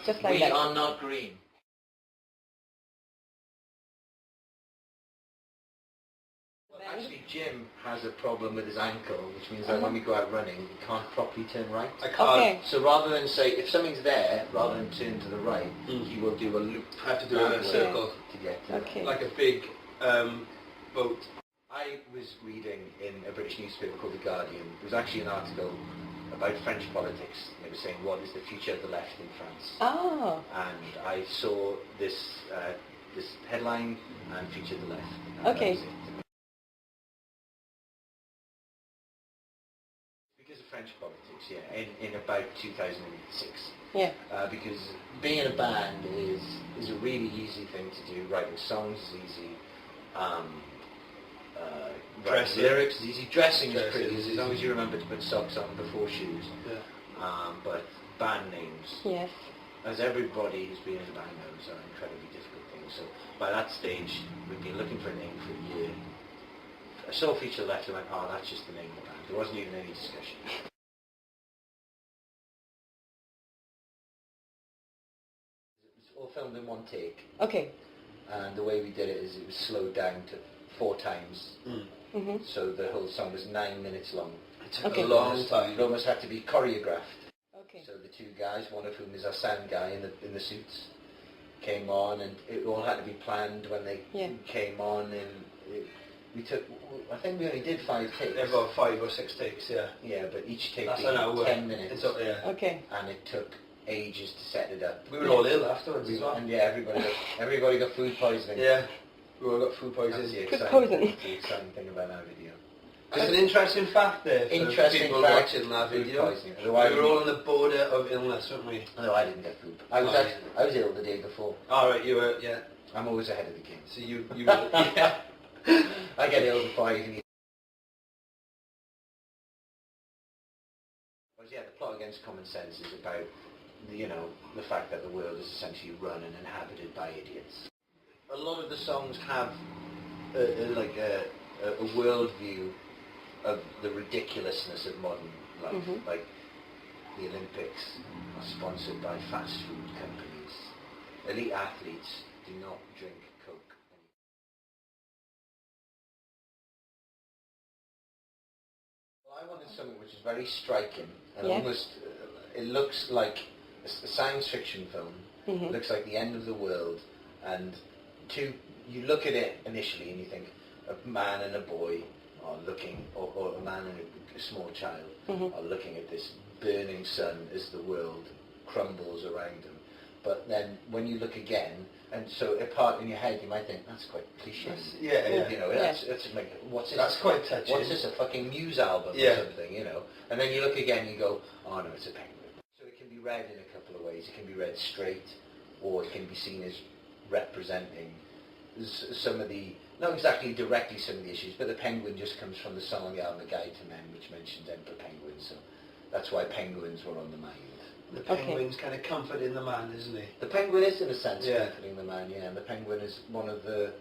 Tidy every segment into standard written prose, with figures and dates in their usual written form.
Just like we that. are not green. Well, actually, Jim has a problem with his ankle, which means that when we go out running, he can't properly turn right. I can't. Okay. So rather than say, if something's there, rather than turn to the right, he will do a loop. I have to do a circle to get to Okay. like a big boat. I was reading in a British newspaper called The Guardian. It was actually an article about French politics. They were saying, what is the future of the left in France? Oh. And I saw this this headline and featured the left. And Okay. that was it. Because of French politics, yeah, in about 2006. Yeah. Because being in a band is a really easy thing to do. Writing songs is easy. Writing lyrics is easy. Dressing is pretty easy, as long as you remember to put socks on before shoes. Yeah. But band names, Yes. as everybody who's been in a band knows, are incredibly difficult things. So by that stage, we'd been looking for a name for a year. I saw a feature left and went, oh, that's just the name of the band. There wasn't even any discussion. It was all filmed in one take. Okay. And the way we did it is it was slowed down to 4 times. Mm-hmm. So the whole song was 9 minutes long. It took Okay. a long time. It almost had to be choreographed. Okay. So the 2 guys, one of whom is our sound guy in the suits, came on, and it all had to be planned when they came on. And I think we only did 5 takes. About 5 or 6 takes, yeah. Yeah, but each take That's took an hour. 10 minutes. It's up, yeah. Okay. And it took ages to set it up. We were all ill afterwards as well. And yeah, everybody got food poisoning. Yeah, we all got food That's poisoning. the Food exciting thing about that video. There's an interesting fact there for Interesting people fact, watching that food video. poisoning. We were all on the border of illness, weren't we? No, I didn't get food. I was ill the day before. All right, you were, yeah. I'm always ahead of the game. So you were, yeah. I get ill before I even eat. But yeah, the plot against common sense is about the fact that the world is essentially run and inhabited by idiots. A lot of the songs have a worldview of the ridiculousness of modern life. Mm-hmm. Like the Olympics are sponsored by fast food companies. Elite athletes do not drink Coke. Well, I wanted something which is very striking and almost, it looks like a science fiction film. Mm-hmm. It looks like the end of the world, and you look at it initially and you think a man and a boy are looking, or a man and a small child are looking at this burning sun as the world crumbles around them. But then when you look again, and so a part in your head you might think, that's quite cliche. Yeah. That's like, what's this? That's quite touching. What's this, a fucking Muse album or something, And then you look again and you go, oh no, it's a penguin. So it can be read in a couple of ways. It can be read straight, or it can be seen as representing some of the, not exactly directly some of the issues, but the penguin just comes from the song on the album A Guide to Men, which mentions emperor penguins, so that's why penguins were on the mind. The penguin's kind of comforting the man, isn't he? The penguin is in a sense comforting the man, and the penguin is one of the,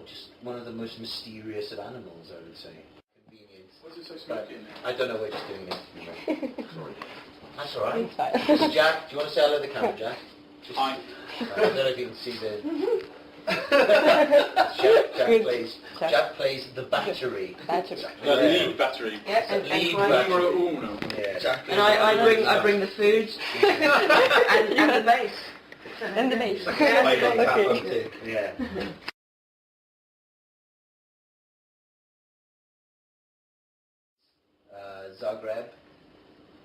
just one of the most mysterious of animals, I would say. Convenient. Why is it so smoky in there? I don't know, we're just doing it. Sorry. That's alright. It's fine. Jack, do you want to say hello to the camera, Jack? Hi. I don't know if you can see the... Jack plays the battery. The lead battery. Yeah, and lead mine- battery. Oh, no. Yeah. Jack And I bring the food and the bass. And the bass. Okay. Yeah. Zagreb.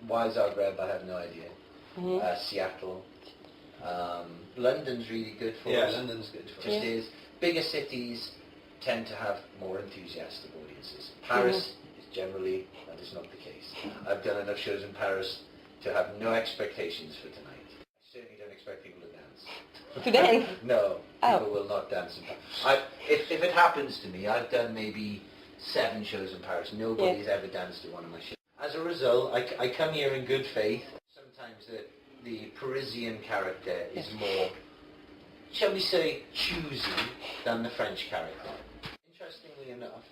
Why Zagreb? I have no idea. Seattle. London's really good for us. Yeah, London's good for us. Just is. Bigger cities tend to have more enthusiastic audiences. Paris is generally, that is not the case. I've done enough shows in Paris to have no expectations for tonight. I certainly don't expect people to dance. To dance? No, Oh. people will not dance in Paris. If it happens to me, I've done maybe 7 shows in Paris. Nobody's ever danced at one of my shows. As a result, I come here in good faith. Sometimes the Parisian character is more, shall we say, choosy than the French character. Interestingly enough,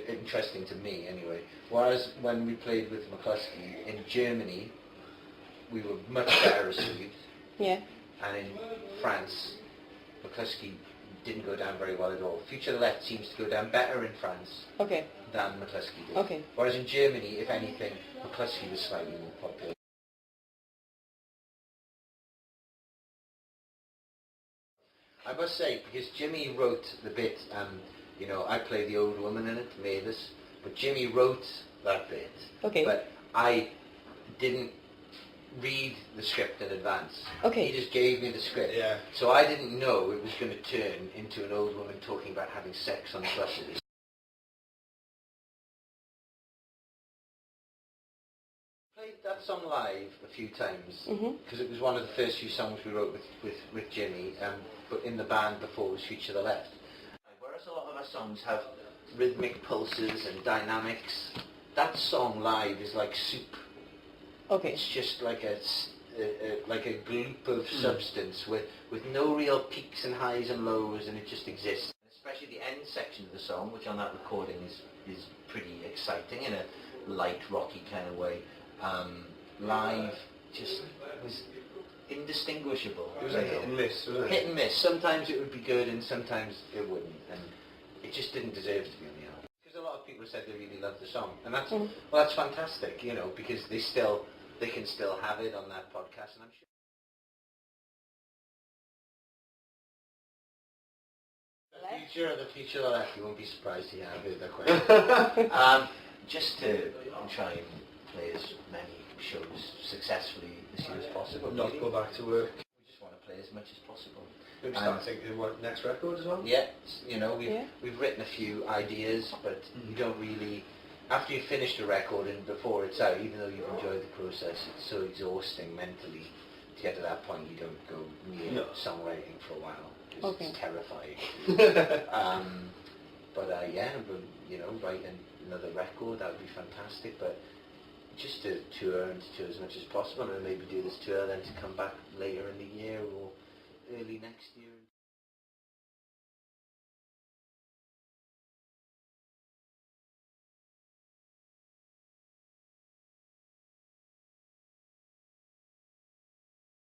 interesting to me anyway, whereas when we played with McCluskey in Germany, we were much better received. Yeah. And in France, McCluskey didn't go down very well at all. Future the Left seems to go down better in France Okay. than McCluskey did. Okay. Whereas in Germany, if anything, McCluskey was slightly more popular. I must say, because Jimmy wrote the bit, I play the old woman in it, Mavis, but Jimmy wrote that bit. Okay. But I didn't read the script in advance. Okay. He just gave me the script. Yeah. So I didn't know it was going to turn into an old woman talking about having sex on buses. Played that song live a few times because it was one of the first few songs we wrote with Jimmy, but in the band before it was Future the Left. Whereas a lot of our songs have rhythmic pulses and dynamics, that song live is like soup. Okay. It's just like a gloop of substance with no real peaks and highs and lows, and it just exists. Especially the end section of the song, which on that recording is pretty exciting in a light, rocky kind of way. Live just was indistinguishable. It was a hit and miss, wasn't it? Hit and miss. Sometimes it would be good and sometimes it wouldn't, and it just didn't deserve to be on the album. Because a lot of people said they really loved the song, and that's that's fantastic, because they can still have it on that podcast, and I'm sure. The future of the left, you won't be surprised to hear I've heard that question. Just to try and play as many shows successfully this year as possible. Not go back to work. We just want to play as much as possible. Maybe start thinking what next record as well? Yeah, we've written a few ideas, but you don't really, after you've finished a record and before it's out, even though you've enjoyed the process, it's so exhausting mentally to get to that point you don't go near songwriting for a while. It's terrifying. Write another record, that would be fantastic, but just to tour and to tour as much as possible, and maybe do this tour then to come back later in the year or early next year.